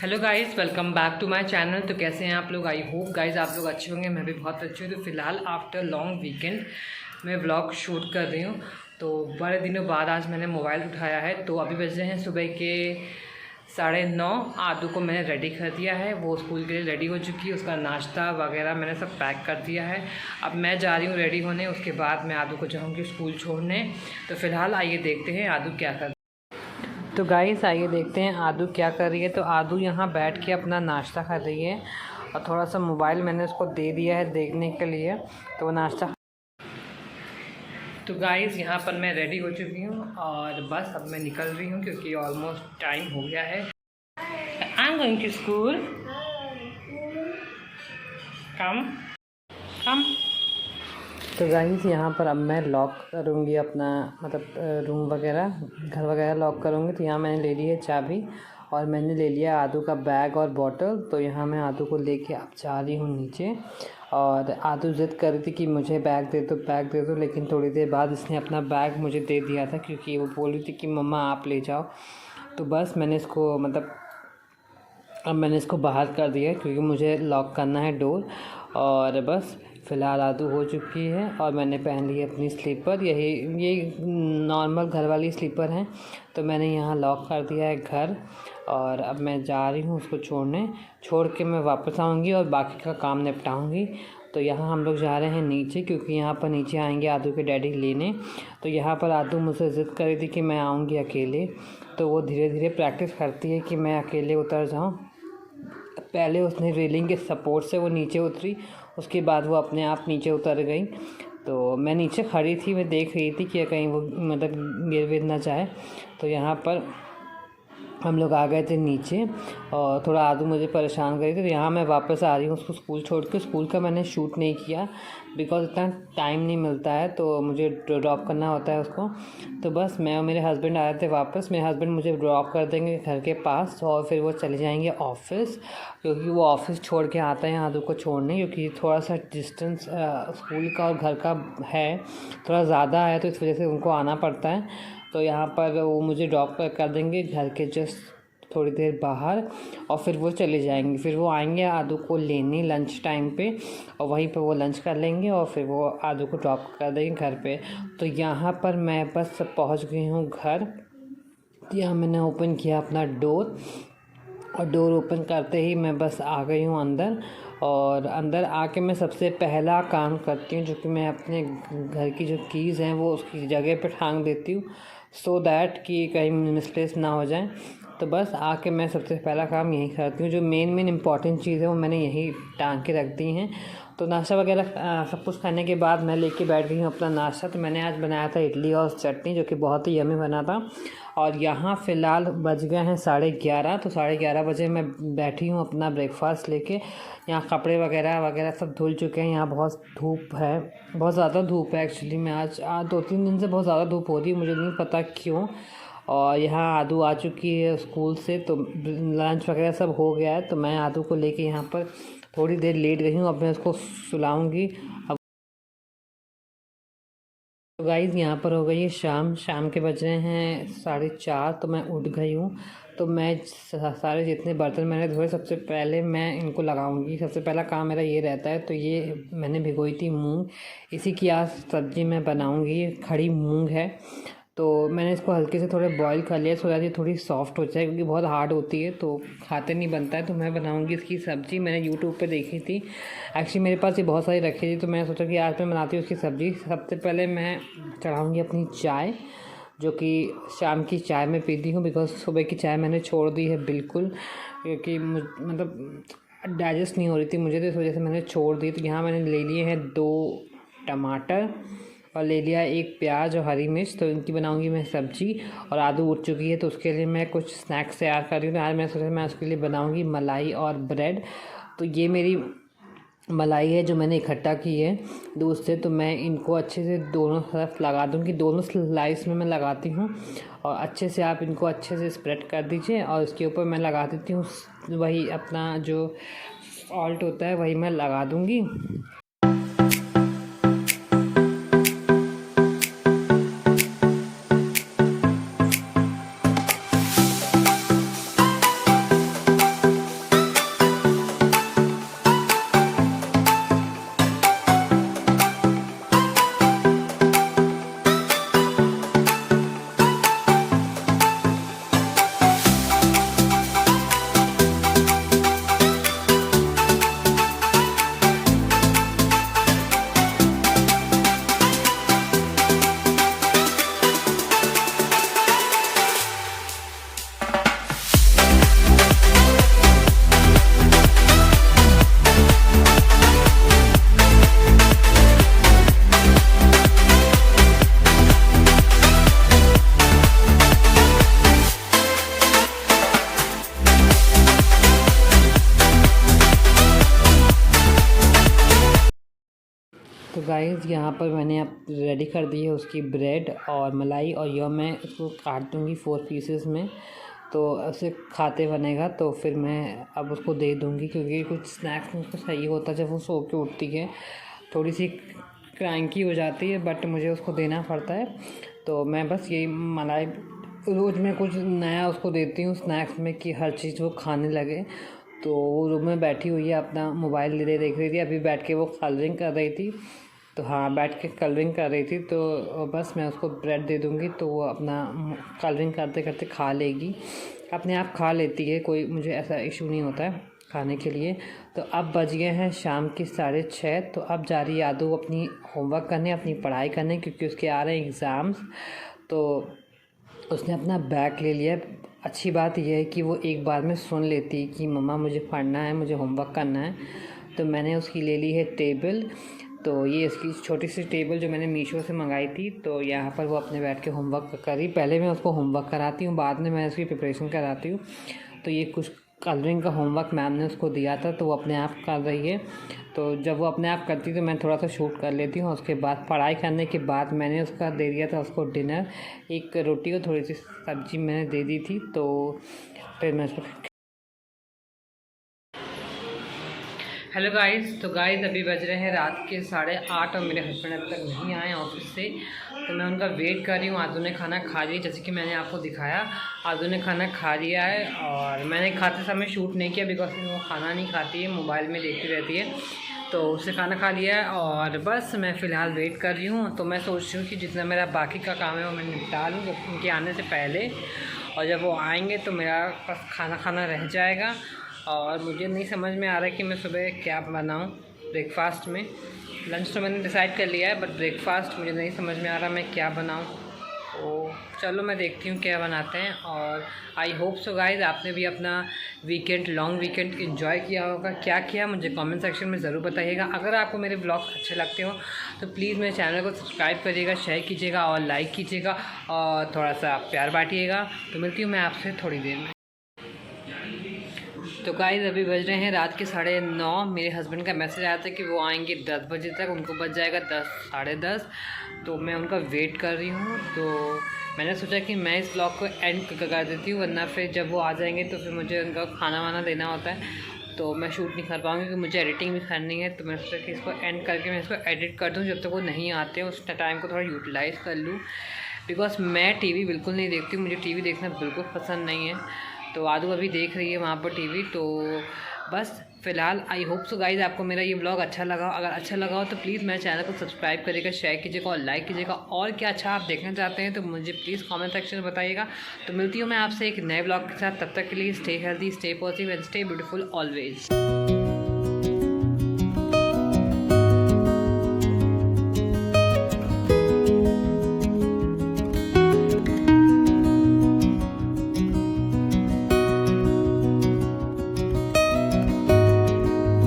Hello guys, welcome back to my channel. तो कैसे हैं आप लोग? आई होप गाइस आप लोग अच्छे होंगे। मैं भी बहुत अच्छी हूँ। तो फ़िलहाल आफ्टर लॉन्ग वीकेंड मैं व्लॉग शूट कर रही हूँ। तो बड़े दिनों बाद आज मैंने मोबाइल उठाया है। तो अभी बज रहे हैं सुबह के 9:30। आदू को मैंने रेडी कर दिया है, वो स्कूल के लिए रेडी हो चुकी है। उसका नाश्ता वगैरह मैंने सब पैक कर दिया है। अब मैं जा रही हूँ रेडी होने, उसके बाद मैं आदू को जाऊँगी स्कूल छोड़ने। तो फ़िलहाल आइए देखते हैं आदू क्या कर। तो गाइस आइए देखते हैं आदू क्या कर रही है। तो आदू यहाँ बैठ के अपना नाश्ता कर रही है और थोड़ा सा मोबाइल मैंने उसको दे दिया है देखने के लिए, तो वो नाश्ता। तो गाइस यहाँ पर मैं रेडी हो चुकी हूँ और बस अब मैं निकल रही हूँ क्योंकि ऑलमोस्ट टाइम हो गया है। I am going to school. Come come. तो गाइस यहाँ पर अब मैं लॉक करूँगी अपना रूम वगैरह, घर वगैरह लॉक करूँगी। तो यहाँ मैंने ले ली है चाबी और मैंने ले लिया आदू का बैग और बॉटल। तो यहाँ मैं आदू को लेके अब जा रही हूँ नीचे। और आदू ज़िद कर रही थी कि मुझे बैग दे दो, बैग दे दो, लेकिन थोड़ी देर बाद इसने अपना बैग मुझे दे दिया था क्योंकि वो बोल रही थी कि मम्मा आप ले जाओ। तो बस मैंने इसको अब मैंने इसको बाहर कर दिया क्योंकि मुझे लॉक करना है डोर। और बस फ़िलहाल आदू हो चुकी है और मैंने पहन ली है अपनी स्लीपर। ये नॉर्मल घर वाली स्लीपर हैं। तो मैंने यहाँ लॉक कर दिया है घर और अब मैं जा रही हूँ उसको छोड़ के मैं वापस आऊँगी और बाकी का काम निपटाऊँगी। तो यहाँ हम लोग जा रहे हैं नीचे क्योंकि यहाँ पर नीचे आएंगे आदू के डैडी लेने। तो यहाँ पर आदू मुझसे ज़िद कर रही थी कि मैं आऊँगी अकेले। तो वो धीरे धीरे प्रैक्टिस करती है कि मैं अकेले उतर जाऊँ। पहले उसने रेलिंग के सपोर्ट से वो नीचे उतरी, उसके बाद वो अपने आप नीचे उतर गई। तो मैं नीचे खड़ी थी, मैं देख रही थी कि कहीं वो गिर विर ना जाए। तो यहाँ पर हम लोग आ गए थे नीचे और थोड़ा आदू मुझे परेशान कर रही थी। तो यहाँ मैं वापस आ रही हूँ उसको स्कूल छोड़ के। स्कूल का मैंने शूट नहीं किया बिकॉज़ इतना टाइम नहीं मिलता है, तो मुझे ड्रॉप करना होता है उसको। तो बस मैं और मेरे हस्बैंड आए थे वापस। मेरे हस्बैंड मुझे ड्रॉप कर देंगे घर के पास और फिर वो चले जाएंगे ऑफ़िस, क्योंकि वो ऑफ़िस छोड़ के आते हैं आदू को छोड़ने। क्योंकि थोड़ा सा डिस्टेंस स्कूल का और घर का है, थोड़ा ज़्यादा है, तो इस वजह से उनको आना पड़ता है। तो यहाँ पर वो मुझे ड्रॉप कर देंगे घर के जस्ट थोड़ी देर बाहर और फिर वो चले जाएंगे। फिर वो आएंगे आदू को लेने लंच टाइम पे और वहीं पर वो लंच कर लेंगे और फिर वो आदू को ड्रॉप कर देंगे घर पे। तो यहाँ पर मैं बस पहुँच गई हूँ घर। यहाँ मैंने ओपन किया अपना डोर और डोर ओपन करते ही मैं बस आ गई हूँ अंदर। और अंदर आके मैं सबसे पहला काम करती हूँ जो कि मैं अपने घर की जो कीज़ हैं वो उसकी जगह पे टांग देती हूँ, सो दैट कि कहीं मिसप्लेस ना हो जाए। तो बस आके मैं सबसे पहला काम यही करती हूँ। जो मेन इम्पॉर्टेंट चीज़ है वो मैंने यही टांग के रख दी हैं। तो नाश्ता वगैरह सब कुछ खाने के बाद मैं लेके बैठ गई हूँ अपना नाश्ता। तो मैंने आज बनाया था इडली और चटनी, जो कि बहुत ही यम्मी बना था। और यहाँ फ़िलहाल बज गए हैं 11:30। तो 11:30 बजे मैं बैठी हूँ अपना ब्रेकफास्ट लेके। यहाँ कपड़े वगैरह सब धुल चुके हैं। यहाँ बहुत धूप है, बहुत ज़्यादा धूप है एक्चुअली में। आज 2-3 दिन से बहुत ज़्यादा धूप हो रही है, मुझे नहीं पता क्यों। और यहाँ आदू आ चुकी है स्कूल से, तो लंच वगैरह सब हो गया है। तो मैं आदू को लेके यहाँ पर थोड़ी देर लेट गई हूँ। अब मैं उसको सुलाऊँगी। अब तो गाइज़ यहाँ पर हो गई है शाम के बज रहे हैं 4:30। तो मैं उठ गई हूँ। तो मैं सारे जितने बर्तन मैंने धोए सबसे पहले मैं इनको लगाऊंगी। सबसे पहला काम मेरा ये रहता है। तो ये मैंने भिगोई थी मूंग, इसी की आज सब्ज़ी मैं बनाऊंगी। खड़ी मूंग है, तो मैंने इसको हल्के से थोड़े बॉईल कर लिया सो दैट ये थोड़ी सॉफ्ट हो जाए, क्योंकि बहुत हार्ड होती है तो खाते नहीं बनता है। तो मैं बनाऊंगी इसकी सब्ज़ी। मैंने यूट्यूब पे देखी थी, एक्चुअली मेरे पास ये बहुत सारी रखी थी, तो मैंने सोचा कि आज मैं बनाती हूँ उसकी सब्ज़ी। सबसे पहले मैं चढ़ाऊँगी अपनी चाय, जो कि शाम की चाय मैं पीती हूँ बिकॉज़ सुबह की चाय मैंने छोड़ दी है बिल्कुल, क्योंकि डाइजेस्ट नहीं हो रही थी मुझे, तो इस वजह से मैंने छोड़ दी। तो यहाँ मैंने ले लिए हैं 2 टमाटर और ले लिया 1 प्याज और हरी मिर्च। तो इनकी बनाऊंगी मैं सब्ज़ी। और आदू उठ चुकी है तो उसके लिए मैं कुछ स्नैक्स तैयार कर रही हूँ। तो आज मैं सोचा मैं उसके लिए बनाऊंगी मलाई और ब्रेड। तो ये मेरी मलाई है जो मैंने इकट्ठा की है दूध से। तो मैं इनको अच्छे से दोनों तरफ लगा दूँगी, दोनों स्लाइस में मैं लगाती हूँ। और अच्छे से आप इनको अच्छे से स्प्रेड कर दीजिए और इसके ऊपर मैं लगा देती हूँ वही अपना जो सॉल्ट होता है, वही मैं लगा दूँगी। गाइस यहाँ पर मैंने अब रेडी कर दी है उसकी ब्रेड और मलाई, और यह मैं इसको काट दूँगी 4 पीसेस में, तो उसे खाते बनेगा तो फिर मैं अब उसको दे दूँगी, क्योंकि कुछ स्नैक्स में उसको सही होता है जब वो सो के उठती है, थोड़ी सी क्रैंकी हो जाती है, बट मुझे उसको देना पड़ता है। तो मैं बस यही मलाई रोज़ मैं कुछ नया उसको देती हूँ स्नैक्स में कि हर चीज़ वो खाने लगे। तो वो रूम में बैठी हुई है, अपना मोबाइल देख रही थी, अभी बैठ के वो कलरिंग कर रही थी। तो हाँ, बैठ के कलरिंग कर रही थी, तो बस मैं उसको ब्रेड दे दूँगी तो वो अपना कलरिंग करते करते खा लेगी, अपने आप खा लेती है, कोई मुझे ऐसा इशू नहीं होता है खाने के लिए। तो अब बज गए हैं शाम के 6:30, तो अब जा रही है यादू अपनी होमवर्क करने, अपनी पढ़ाई करने, क्योंकि उसके आ रहे हैं एग्ज़ाम्स। तो उसने अपना बैग ले लिया। अच्छी बात यह है कि वो एक बार में सुन लेती है कि मम्मा मुझे पढ़ना है, मुझे होमवर्क करना है। तो मैंने उसकी ले ली है टेबल। तो ये इसकी छोटी सी टेबल जो मैंने मीशो से मंगाई थी, तो यहाँ पर वो अपने बैठ के होमवर्क करी। पहले मैं उसको होमवर्क कराती हूँ, बाद में मैं उसकी प्रिपरेशन कराती हूँ। तो ये कुछ कलरिंग का होमवर्क मैम ने उसको दिया था, तो वो अपने आप कर रही है। तो जब वो अपने आप करती तो मैं थोड़ा सा शूट कर लेती हूँ। उसके बाद पढ़ाई करने के बाद मैंने उसका दे दिया था उसको डिनर, एक रोटी और थोड़ी सी सब्ज़ी मैंने दे दी थी। तो फिर मैं उसको हेलो गाइस, तो गाइस अभी बज रहे हैं रात के 8:30 और मेरे हस्बैंड अभी तक नहीं आए ऑफिस से, तो मैं उनका वेट कर रही हूँ। आदू ने खाना खा लिया, जैसे कि मैंने आपको दिखाया, आदू ने खाना खा लिया है। और मैंने खाते समय शूट नहीं किया बिकॉज वो खाना नहीं खाती है, मोबाइल में देखती रहती है, तो उससे खाना खा लिया है। और बस मैं फ़िलहाल वेट कर रही हूँ। तो मैं सोच रही हूँ कि जितना मेरा बाकी का काम है वो मैं निपटा लूँ उनके आने से पहले, और जब वो आएँगे तो मेरा बस खाना रह जाएगा। और मुझे नहीं समझ में आ रहा है कि मैं सुबह क्या बनाऊं ब्रेकफास्ट में। लंच तो मैंने डिसाइड कर लिया है, बट ब्रेकफास्ट मुझे नहीं समझ में आ रहा मैं क्या बनाऊं। तो चलो मैं देखती हूँ क्या बनाते हैं। और आई होप सो गाइस आपने भी अपना वीकेंड, लॉन्ग वीकेंड एंजॉय किया होगा। क्या किया मुझे कमेंट सेक्शन में ज़रूर बताइएगा। अगर आपको मेरे ब्लॉग अच्छे लगते हो तो प्लीज़ मेरे चैनल को सब्सक्राइब करिएगा, शेयर कीजिएगा और लाइक कीजिएगा, और थोड़ा सा प्यार बांटिएगा। तो मिलती हूँ मैं आपसे थोड़ी देर में। तो गाइस अभी बज रहे हैं रात के 9:30। मेरे हस्बैंड का मैसेज आया था कि वो आएंगे 10 बजे तक, उनको बज जाएगा 10, 10:30। तो मैं उनका वेट कर रही हूँ। तो मैंने सोचा कि मैं इस ब्लॉग को एंड कर देती हूँ, वरना फिर जब वो आ जाएंगे तो फिर मुझे उनका खाना वाना देना होता है, तो मैं शूट नहीं कर पाऊँगी, क्योंकि मुझे एडिटिंग भी करनी है। तो मैंने सोचा कि इसको एंड करके मैं इसको एडिट कर दूँ, जब तक वो नहीं आते उस टाइम को थोड़ा यूटिलाइज़ कर लूँ। बिकॉज मैं टीवी बिल्कुल नहीं देखती हूँ, मुझे टीवी देखना बिल्कुल पसंद नहीं है। तो आदू अभी देख रही है वहाँ पर टीवी। तो बस फ़िलहाल आई होप सो गाइज़ आपको मेरा ये ब्लॉग अच्छा लगा। अगर अच्छा लगा हो तो प्लीज़ मेरे चैनल को सब्सक्राइब करिएगा, शेयर कीजिएगा और लाइक कीजिएगा। और क्या अच्छा आप देखना चाहते हैं तो मुझे प्लीज़ कमेंट सेक्शन में बताइएगा। तो मिलती हूँ मैं आपसे एक नए ब्लॉग के साथ, तब तक के लिए stay healthy, stay positive and stay beautiful always.